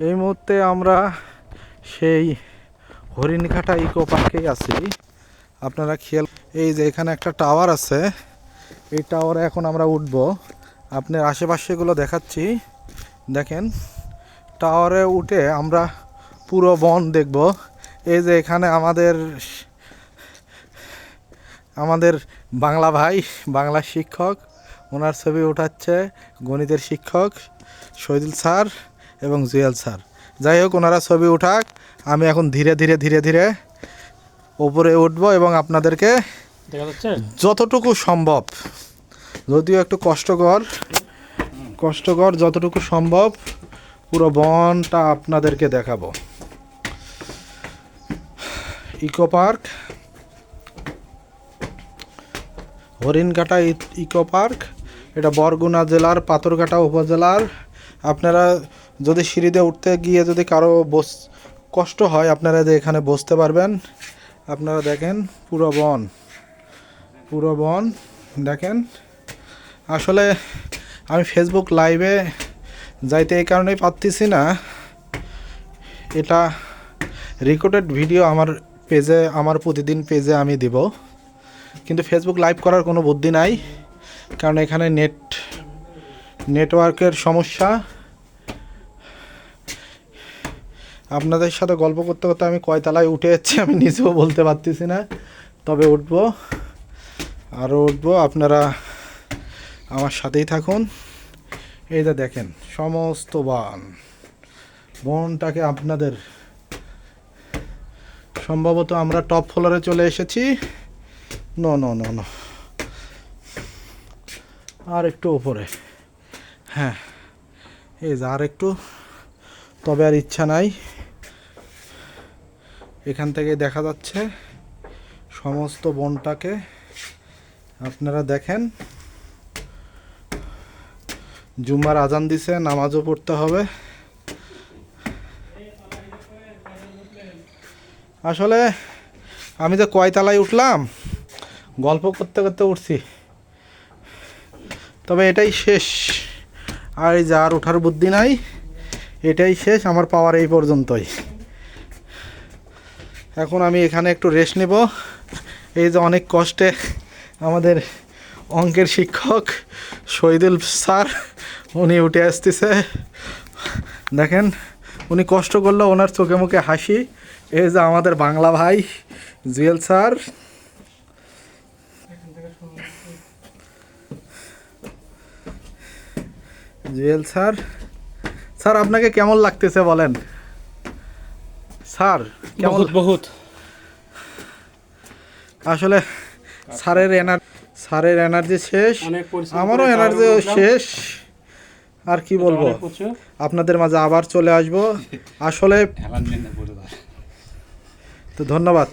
এই মুহূর্তে আমরা সেই হরিণঘাটা ইকো পার্কেই আছি। আপনারা খেয়াল, এই যে এখানে একটা টাওয়ার আছে, এই টাওয়ারে এখন আমরা উঠব। আপনার আশেপাশেগুলো দেখাচ্ছি, দেখেন। টাওয়ারে উঠে আমরা পুরো বন দেখব। এই যে এখানে আমাদের বাংলা ভাই, বাংলা শিক্ষক, ওনার ছবি উঠাচ্ছে গণিতের শিক্ষক শহীদুল স্যার এবং জুয়েল স্যার। যাই হোক, ওনারা ছবি উঠাক, আমি এখন ধীরে ধীরে উপরে উঠবো এবং আপনাদেরকে যতটুকু সম্ভব, যদিও একটু কষ্টকর যতটুকু সম্ভব পুরো বনটা আপনাদেরকে দেখাবো। Eco park, Haringhata eco park, এটা বরগুনা জেলার পাথরঘাটা উপজেলার। আপনারা যদি সিঁড়িতে উঠতে গিয়ে যদি কারো কষ্ট হয়, আপনারা যে এখানে বসতে পারবেন। আপনারা দেখেন পুরো বন দেখেন। আসলে আমি ফেসবুক লাইভে যাইতে এই কারণেই পারতেছি না, এটা রেকর্ডেড ভিডিও আমার পেজে, আমার প্রতিদিন পেজে আমি দিব, কিন্তু ফেসবুক লাইভ করার কোনো বুদ্ধি নাই, কারণ এখানে নেটওয়ার্কের সমস্যা। আপনাদের সাথে গল্প করতে করতে আমি কয়তলায় উঠে যাচ্ছি আমি নিজেও বলতে পারতেছি না, তবে উঠবো, আরও উঠবো। আপনারা আমার সাথেই থাকুন। এই যে দেখেন সমস্ত বনটাকে আপনাদের, সম্ভবত আমরা টপ ফ্লোরে চলে এসেছি। নো, আর একটু উপরে, হ্যাঁ এই যে আর একটু, তবে আর ইচ্ছা নাই। এখান থেকে দেখা যাচ্ছে সমস্ত বনটাকে, আপনারা দেখেন। জুম্মার আজান দিছে, নামাজও পড়তে হবে। আসলে আমি যে কয়তলায় উঠলাম, গল্প করতে করতে উঠছি, তবে এটাই শেষ। আর এই যে আর ওঠার বুদ্ধি নাই, এটাই শেষ, আমার পাওয়ার এই পর্যন্তই। এখন আমি এখানে একটু রেস্ট নেব। এই যে অনেক কষ্টে আমাদের অঙ্কের শিক্ষক শহীদুল স্যার, উনি উঠে আসতেছে, দেখেন উনি কষ্ট করলেও ওনার চোখে মুখে হাসি। এই যে আমাদের বাংলা ভাই জুয়েল স্যার, স্যার আপনাকে কেমন লাগতেছে বলেন স্যার? কেমন? বহুত আসলে স্যারের এনার্জি শেষ, আমারও এনার্জি শেষ। আর কি বলবো, আপনাদের মাঝে আবার চলে আসবো আসলে। তো ধন্যবাদ।